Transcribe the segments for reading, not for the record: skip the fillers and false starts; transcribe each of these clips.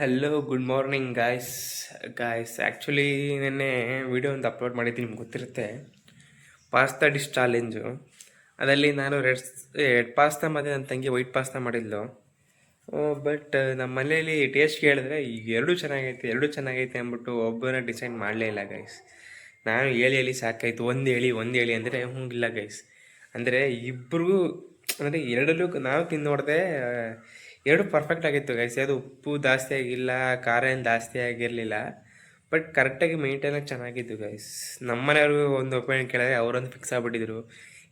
Hello good morning guys actually ನಿನ್ನೆ video ಒಂದು upload ಮಾಡಿದ್ದೀನಿ, ನಿಮ್ಗೆ ಗೊತ್ತಿರುತ್ತೆ. Pasta dish challenge. ಅದರಲ್ಲಿ ನಾನು ರೆಡ್ ಪಾಸ್ತಾ ಮತ್ತು ನನ್ನ ತಂಗಿ ವೈಟ್ ಪಾಸ್ತಾ ಮಾಡಿದ್ಲು. ಬಟ್ ನಮ್ಮ ಮನೇಲಿ ಟೇಸ್ಟ್ ಕೇಳಿದ್ರೆ ಈಗ ಎರಡೂ ಚೆನ್ನಾಗೈತೆ ಅಂದ್ಬಿಟ್ಟು ಒಬ್ಬನ ಡಿಸೈಡ್ ಮಾಡಲೇ ಇಲ್ಲ ಗೈಸ್. ನಾನು ಹೇಳಿ ಸಾಕಾಯ್ತು, ಒಂದು ಹೇಳಿ ಅಂದರೆ ಇಲ್ಲ ಗೈಸ್. ಅಂದರೆ ಇಬ್ಬರಿಗೂ ಅಂದರೆ ಎರಡಲ್ಲೂ ನಾವು ತಿಂದು ನೋಡಿದೆ, ಎರಡು ಪರ್ಫೆಕ್ಟ್ ಆಗಿತ್ತು ಗೈಸ್. ಅದು ಉಪ್ಪು ಜಾಸ್ತಿ ಆಗಿಲ್ಲ, ಖಾರ ಏನು ಜಾಸ್ತಿ ಆಗಿರಲಿಲ್ಲ, ಬಟ್ ಕರೆಕ್ಟಾಗಿ ಮೇಂಟೈನಾಗಿ ಚೆನ್ನಾಗಿತ್ತು ಗೈಸ್. ನಮ್ಮ ಮನೆಯವರು ಒಂದು ಒಪಿನಿಯನ್ ಕೇಳಿದ್ರೆ ಅವರೊಂದು ಫಿಕ್ಸ್ ಆಗಿಬಿಟ್ಟಿದ್ರು,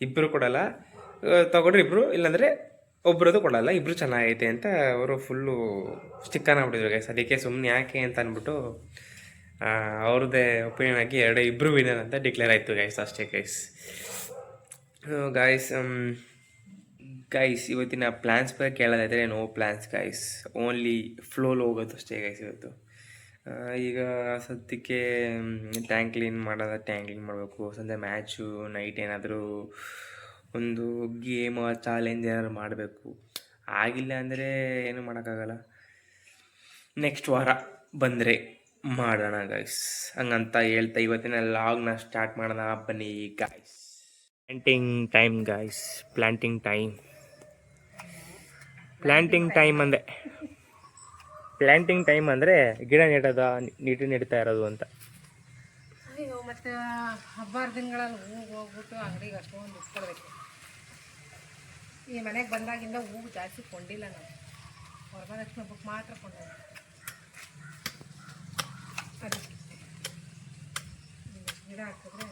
ಇಬ್ಬರು ಕೊಡಲ್ಲ, ತೊಗೊಂಡ್ರೆ ಇಬ್ಬರು, ಇಲ್ಲಾಂದರೆ ಒಬ್ಬರದು ಕೊಡಲ್ಲ, ಇಬ್ಬರು ಚೆನ್ನಾಗೈತೆ ಅಂತ ಅವರು ಫುಲ್ಲು ಸ್ಟಿಕ್ಕನ್ ಆಗ್ಬಿಟ್ಟಿದ್ರು ಗೈಸ್. ಅದಕ್ಕೆ ಸುಮ್ಮನೆ ಯಾಕೆ ಅಂತ ಅಂದ್ಬಿಟ್ಟು ಅವ್ರದ್ದೇ ಒಪಿನಿಯನ್ ಆಗಿ ಇಬ್ಬರು ವಿನರ್ ಅಂತ ಡಿಕ್ಲೇರ್ ಆಯಿತು ಗೈಸ್. ಅಷ್ಟೇ ಗೈಸ್ ಇವತ್ತಿನ ಪ್ಲ್ಯಾನ್ಸ್ ಬಗ್ಗೆ ಕೇಳೋದಾದರೆ ನೋ ಪ್ಲ್ಯಾನ್ಸ್ ಗೈಸ್, ಓನ್ಲಿ ಫ್ಲೋಲ್ ಹೋಗೋದು ಅಷ್ಟೇ ಗೈಸ್ ಇವತ್ತು. ಈಗ ಸದ್ಯಕ್ಕೆ ಟ್ಯಾಂಕ್ ಕ್ಲೀನ್ ಮಾಡಬೇಕು, ಸಂಜೆ ಮ್ಯಾಚು, ನೈಟ್ ಏನಾದರೂ ಒಂದು ಗೇಮ್ ಚಾಲೆಂಜ್ ಏನಾದ್ರು ಮಾಡಬೇಕು. ಆಗಿಲ್ಲ ಅಂದರೆ ಏನು ಮಾಡೋಕ್ಕಾಗಲ್ಲ, ನೆಕ್ಸ್ಟ್ ವಾರ ಬಂದರೆ ಮಾಡೋಣ ಗೈಸ್. ಹಂಗಂತ ಹೇಳ್ತಾ ಇವತ್ತಿನ ಲಾಗ್ನ ಸ್ಟಾರ್ಟ್ ಮಾಡೋಣ ಬನ್ನಿ ಗೈಸ್. ಪ್ಲ್ಯಾಂಟಿಂಗ್ ಟೈಮ್ ಅಂದರೆ ಗಿಡ ನೆಡ್ತಾ ಇರೋದು ಅಂತ. ಅಯ್ಯೋ ಮತ್ತು ಹಬ್ಬ ದಿನಗಳಲ್ಲಿ ಹೂವು ಹೋಗ್ಬಿಟ್ಟು ಅಂಗಡಿಗೆ ಅಷ್ಟೊಂದು ಕೊಡಬೇಕು. ಈ ಮನೆಗೆ ಬಂದಾಗಿಂದ ಹೂವು ಜಾಸ್ತಿ ಕೊಂಡಿಲ್ಲ ನಾವು, ವರಮಹಾಲಕ್ಷ್ಮಿ ಹಬ್ಬಕ್ಕೆ ಮಾತ್ರ ಕೊಂಡೋಗಿ. ಅದಕ್ಕೆ ಗಿಡ ಹಾಕಿದ್ರೆ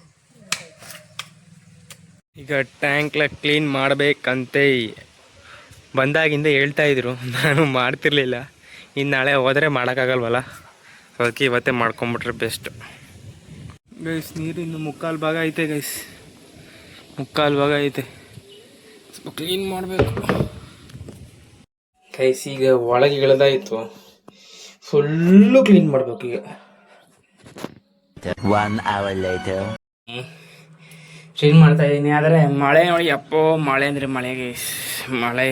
ಈಗ ಟ್ಯಾಂಕ್ಲ ಕ್ಲೀನ್ ಮಾಡಬೇಕಂತೆ ಬಂದಾಗಿಂದ ಹೇಳ್ತಾಯಿದ್ರು, ನಾನು ಮಾಡ್ತಿರ್ಲಿಲ್ಲ. ಇನ್ನು ನಾಳೆ ಹೋದರೆ ಮಾಡೋಕ್ಕಾಗಲ್ವಲ್ಲ, ಅದಕ್ಕೆ ಇವತ್ತೇ ಮಾಡ್ಕೊಂಬಿಟ್ರೆ ಬೆಸ್ಟ್ ಗೈಸ್. ನೀರು ಇನ್ನು ಮುಕ್ಕಾಲು ಭಾಗ ಐತೆ ಗೈಸ್, ಸ್ವಲ್ಪ ಕ್ಲೀನ್ ಮಾಡಬೇಕು ಗೈಸ್. ಈಗ ಒಳಗೆ ಇಳಿದಾಯಿತು, ಫುಲ್ಲು ಕ್ಲೀನ್ ಮಾಡಬೇಕು ಈಗ. 1 hour later. ಕ್ಲೀನ್ ಮಾಡ್ತಾ ಇದ್ದೀನಿ, ಆದರೆ ಮಳೆ ನೋಡಿ ಅಪ್ಪೋ, ಮಳೆ ಅಂದರೆ ಮಳೆ ಗೈಸ್, ಮಳೆ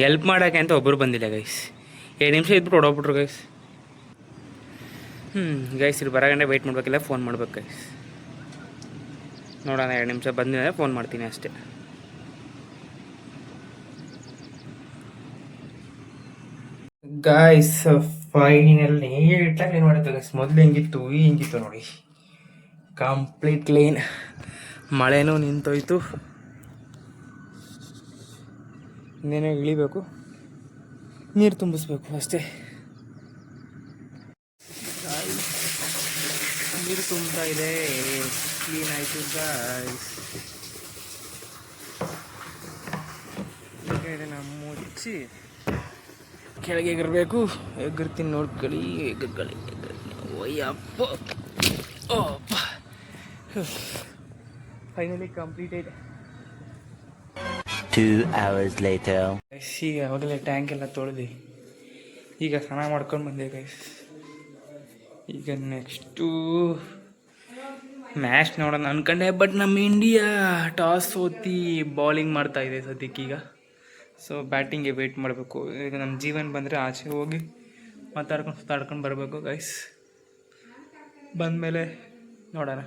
ಎಲ್ಪ್ ಮಾಡೋಕ್ಕೆ ಅಂತ ಒಬ್ಬರು ಬಂದಿಲ್ಲ ಗೈಸ್. 2 ನಿಮಿಷ ಇದ್ಬಿಟ್ಟು ಹೊಡೋಗ್ಬಿಟ್ರು ಗೈಸ್. ಗೈಸ್ ಇಲ್ಲಿ ಬರೋಗಂಡೆ ವೆಯ್ಟ್ ಮಾಡಬೇಕಿಲ್ಲ, ಫೋನ್ ಮಾಡ್ಬೇಕು ಗೈಸ್. ನೋಡೋಣ, 2 ನಿಮಿಷ ಬಂದಿದೆ, ಫೋನ್ ಮಾಡ್ತೀನಿ ಅಷ್ಟೇ. ಗೈಸ್ ಫೈನಲ್ ನೀಟಾಗಿ ಕ್ಲೀನ್ ಮಾಡಿತ್ತು ಗೈಸ್. ಮೊದಲು ಹಿಂಗಿತ್ತು ನೋಡಿ, ಕಂಪ್ಲೀಟ್ ಕ್ಲೀನ್. ಮಳೆನೂ ನಿಂತೋಯ್ತು, ಇನ್ನೇನೋ ಇಳಿಬೇಕು, ನೀರು ತುಂಬಿಸ್ಬೇಕು ಅಷ್ಟೇ. ನೀರು ತುಂಬ್ತಾ ಇದೆ, ಕ್ಲೀನ್ ಆಯಿತು ಗೈಸ್. ಇದನ್ನು ಮುಚ್ಚಿ ಕೆಳಗೆ ಎಗರಬೇಕು. ಎಗರ್ತೀನಿ ನೋಡ್ಕೊಳ್ಳಿ, ಒಯ್ಯಪ್ಪ. Finally completed. 2 hours later. ಈಗ ಅವಾಗಲೇ ಟ್ಯಾಂಕ್ ಎಲ್ಲ ತೊಳೆದು ಈಗ ಸ್ನಾನ ಮಾಡ್ಕೊಂಡು ಬಂದೆ ಗೈಸ್. ಈಗ ನೆಕ್ಸ್ಟು ಮ್ಯಾಚ್ ನೋಡೋಣ ಅನ್ಕೊಂಡೆ, ಬಟ್ ನಮ್ಮ ಇಂಡಿಯಾ ಟಾಸ್ ಸೋತಿ ಬೌಲಿಂಗ್ ಮಾಡ್ತಾ ಇದೆ ಸದ್ಯಕ್ಕೀಗ. ಸೊ ಬ್ಯಾಟಿಂಗ್ಗೆ ವೆಯ್ಟ್ ಮಾಡಬೇಕು. ಈಗ ನಮ್ಮ ಜೀವನ ಬಂದರೆ ಆಚೆ ಹೋಗಿ ಸುತ್ತಾಡ್ಕೊಂಡು ಬರಬೇಕು ಗೈಸ್. ಬಂದಮೇಲೆ ನೋಡೋಣ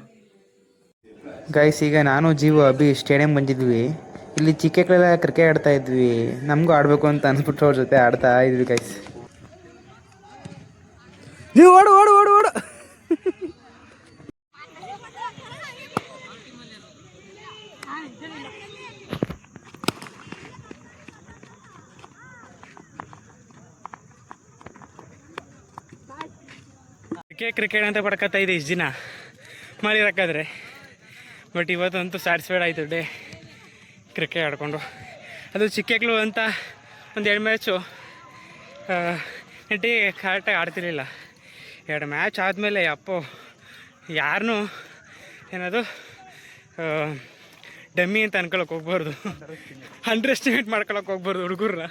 ಗೈಸ್. ಈಗ ನಾನು ಅಭಿ ಸ್ಟೇಡಿಯಂ ಬಂದಿದ್ವಿ. ಇಲ್ಲಿ ಚಿಕ್ಕ ಮಕ್ಕಳೆಲ್ಲ ಕ್ರಿಕೆಟ್ ಆಡ್ತಾ ಇದ್ವಿ, ನಮಗೂ ಆಡಬೇಕು ಅಂತ ಅನ್ಸ್ಬಿಟ್ಟು ಅವ್ರ ಜೊತೆ ಆಡ್ತಾ ಇದ್ವಿ ಗೈಸ್. ನೀವು ಓಡು ಕ್ರಿಕೆಟ್ ಅಂತ ಪಡ್ಕೊತಾ ಇದೆ ಇಷ್ಟು ದಿನ ಮಳೆ ಹಾಕಾದ್ರೆ. ಬಟ್ ಇವತ್ತಂತೂ ಸ್ಯಾಟಿಸ್ಫೈಡ್ ಆಯಿತು ಡೇ ಕ್ರಿಕೆಟ್ ಆಡಿಕೊಂಡು. ಅದು ಚಿಕ್ಕಕ್ಳು ಅಂತ ಒಂದು 2 ಮ್ಯಾಚು ನೆಟ್ಟಿಗೆ ಕರೆಕ್ಟಾಗಿ ಆಡ್ತಿರ್ಲಿಲ್ಲ. 2 ಮ್ಯಾಚ್ ಆದಮೇಲೆ ಅಪ್ಪೋ ಯಾರನ್ನೂ ಏನದು ಡಮ್ಮಿ ಅಂತ ಅನ್ಕೊಳಕ್ಕೆ ಹೋಗ್ಬಾರ್ದು, ಅಂಡರ್ ಎಸ್ಟಿಮೇಟ್ ಮಾಡ್ಕೊಳಕ್ಕೆ ಹೋಗ್ಬಾರ್ದು ಹುಡುಗರನ್ನ.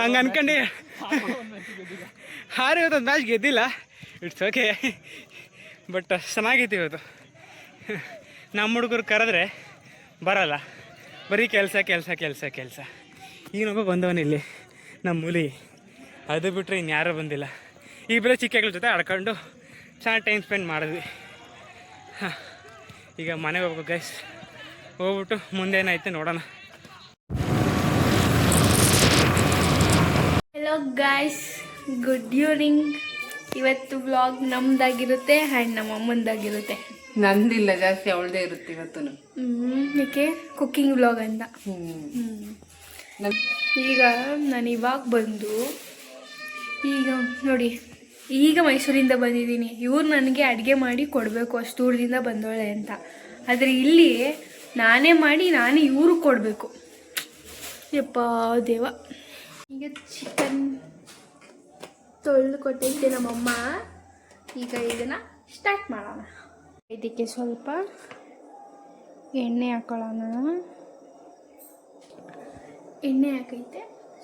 ಹಂಗೆ ಅನ್ಕೊಂಡು ಇವತ್ತೊಂದು ಮ್ಯಾಚ್ ಗೆದ್ದಿಲ್ಲ, ಇಟ್ಸ್ ಓಕೆ, ಬಟ್ ಚೆನ್ನಾಗಿತ್ತು ಇವತ್ತು. ನಮ್ಮ ಹುಡುಗರು ಕರೆದ್ರೆ ಬರಲ್ಲ, ಬರೀ ಕೆಲಸ. ಈಗಿನೊಬ್ಬ ಬಂದವನು ಇಲ್ಲಿ ನಮ್ಮ ಮೂಲಿ. ಅದು ಬಿಟ್ಟರೆ ಇನ್ಯಾರೂ ಬಂದಿಲ್ಲ. ಇಬ್ಬರೇ ಚಿಕ್ಕಗಳ ಜೊತೆ ಆಡ್ಕೊಂಡು ಚೆನ್ನಾಗಿ ಟೈಮ್ ಸ್ಪೆಂಡ್ ಮಾಡಿದ್ವಿ. ಹಾಂ, ಈಗ ಮನೆಗೆ ಹೋಗ್ಬೇಕು ಗೈಸ್. ಹೋಗ್ಬಿಟ್ಟು ಮುಂದೆ ಏನಾಯ್ತು ನೋಡೋಣ. Hello guys, good evening. ಇವತ್ತು ವ್ಲಾಗ್ ನಮ್ದಾಗಿರುತ್ತೆ ಆ್ಯಂಡ್ ನಮ್ಮ ಅಮ್ಮಂದಾಗಿರುತ್ತೆ. ನಂದಿಲ್ಲ, ಜಾಸ್ತಿ ಅವಳದೇ ಇರುತ್ತೆ ಇವತ್ತು. ಏಕೆ ಕುಕ್ಕಿಂಗ್ ವ್ಲಾಗ್ ಅಂತ. ಈಗ ನಾನು ಇವಾಗ ಬಂದು ಈಗ ನೋಡಿ, ಈಗ ಮೈಸೂರಿಂದ ಬಂದಿದ್ದೀನಿ. ಇವ್ರು ನನಗೆ ಅಡುಗೆ ಮಾಡಿ ಕೊಡಬೇಕು, ಅಷ್ಟು ದೂರದಿಂದ ಬಂದೋಳೆ ಅಂತ. ಆದರೆ ಇಲ್ಲಿ ನಾನೇ ಮಾಡಿ ನಾನೇ ಇವ್ರಿಗೆ ಕೊಡಬೇಕು. ಯಪ್ಪ ದೇವ. ಈಗ ಚಿಕನ್ ತೊಳೆದು ಕೊಟ್ಟೈತೆ ನಮ್ಮಮ್ಮ. ಈಗ ಇದನ್ನು ಸ್ಟಾರ್ಟ್ ಮಾಡೋಣ. ಇದಕ್ಕೆ ಸ್ವಲ್ಪ ಎಣ್ಣೆ ಹಾಕೊಳ್ಳೋಣ. ಎಣ್ಣೆ ಹಾಕೈತೆ.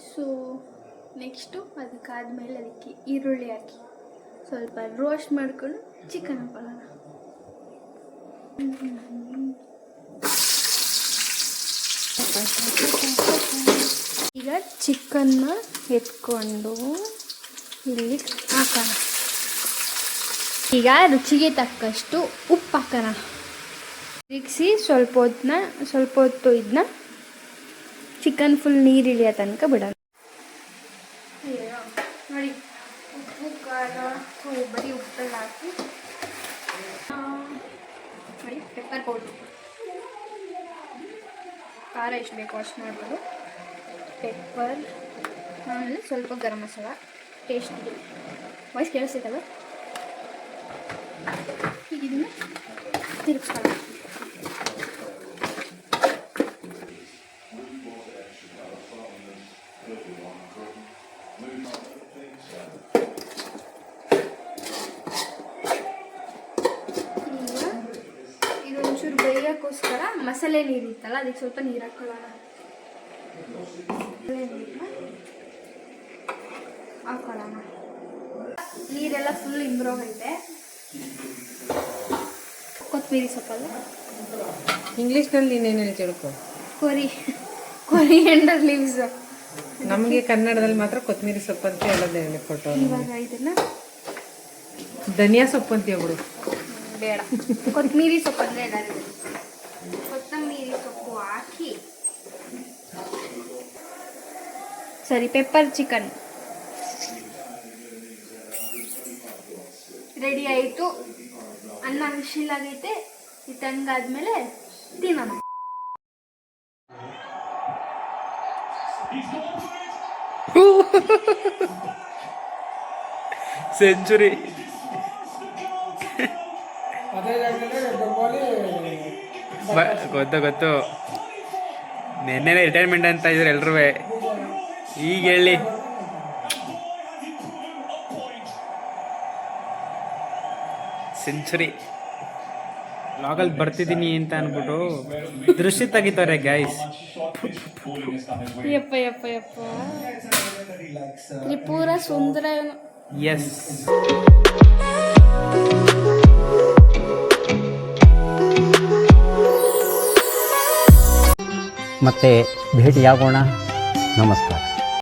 ಸೊ ನೆಕ್ಸ್ಟು ಅದಕ್ಕಾದ್ಮೇಲೆ ಅದಕ್ಕೆ ಈರುಳ್ಳಿ ಹಾಕಿ ಸ್ವಲ್ಪ ರೋಸ್ಟ್ ಮಾಡ್ಕೊಂಡು ಚಿಕನ್ ಹಾಕೊಳ್ಳೋಣ. ಈಗ ಚಿಕನ್ನ ಎತ್ಕೊಂಡು ಇಲ್ಲಿ ಹಾಕೋಣ. ಈಗ ರುಚಿಗೆ ತಕ್ಕಷ್ಟು ಉಪ್ಪು ಹಾಕೋಣ. ತಿರುಗಿಸಿ ಸ್ವಲ್ಪ ಹೊತ್ತು ಇದನ್ನ ಚಿಕನ್ ಫುಲ್ ನೀರು ಇಳಿಯೋ ತನಕ ಬಿಡೋಣ. ನೋಡಿ, ಉಪ್ಪು ಖಾರ ಬರೀ ಉಪ್ಪೆಲ್ಲ ಹಾಕಿ ನೋಡಿ, ಪೆಪ್ಪರ್ ಪೌಡ್ರು, ಖಾರ ಎಷ್ಟು ಬೇಕು ಅಷ್ಟು ಮಾಡ್ಬೋದು. ಪೆಪ್ಪರ್, ಆಮೇಲೆ ಸ್ವಲ್ಪ ಗರಂ ಮಸಾಲ ಟೇಸ್ಟಿಗೆ. ವಾಯ್ಸ್ ಕೇಳಿಸ್ತೈತಲ್ಲ. ಈಗ ಇದನ್ನು ತಿರುಗಿಸ್ಕೊಳ್ಳೋಣ. ಇದೊಂಚೂರು ಬೇಯೋಕ್ಕೋಸ್ಕರ ಮಸಾಲೆ ನೀರಿತ್ತಲ್ಲ, ಅದಕ್ಕೆ ಸ್ವಲ್ಪ ನೀರು ಹಾಕೊಳ್ಳೋಣ. ಹಾಕೊಳ್ಳೋಣ. ನೀರೆಲ್ಲ ಫುಲ್ ಇಂಬ್ರೋಗೈತೆ. ಕೊತ್ತಂಬರಿ ಸೊಪ್ಪಲ್ಲ, ಇಂಗ್ಲೀಷ್ನಲ್ಲಿ ನೀನೇನು ತಿಳ್ಕೊ. Coriander leaves. ನಮಗೆ ಕನ್ನಡದಲ್ಲಿ ಮಾತ್ರ ಕೊತ್ತಂಬರಿ ಸೊಪ್ಪು ಅಂತ ಹೇಳೋದೇ ಕೊಟ್ಟು. ಇವಾಗ ಇದನ್ನ ಧನಿಯಾ ಸೊಪ್ಪು ಅಂತ ಹೇಳ್ಬಿಡು. ಬೇಡ, ಕೊತ್ತಂಬರಿ ಸೊಪ್ಪು ಅಂದರೆ ಎಲ್ಲರಿಗೂ. ಕೊತ್ತಂಬರಿ ಸೊಪ್ಪು ಹಾಕಿ ಸರಿ. ಪೆಪ್ಪರ್ ಚಿಕನ್ ರೆಡಿ ಆಯಿತು. ಅನ್ನ ವಿಶಿಲಾಗೈತೆ. ಇದು ತಣ್ಣಗಾದ್ಮೇಲೆ ತಿನ್ನೋಣ. ಸೆಂಚುರಿ. ಗೊತ್ತು ನೆನ್ನೆ ರಿಟೈರ್ಮೆಂಟ್ ಅಂತ ಇದ್ರು ಎಲ್ರೂ. ಈಗ ಹೇಳಿ ಸೆಂಚುರಿ ಲಾಗಲ್ಲಿ ಬರ್ತಿದ್ದೀನಿ ಅಂತ ಅಂದ್ಬಿಟ್ಟು ದೃಶ್ಯ ತೆಗಿತಾರೆ ಗೈಸ್. ಯಪ್ಪ ಯಪ್ಪ ಯಪ್ಪ, ತ್ರಿಪುರ ಸುಂದರ. ಎಸ್, ಮತ್ತೆ ಭೇಟಿಯಾಗೋಣ. ನಮಸ್ಕಾರ.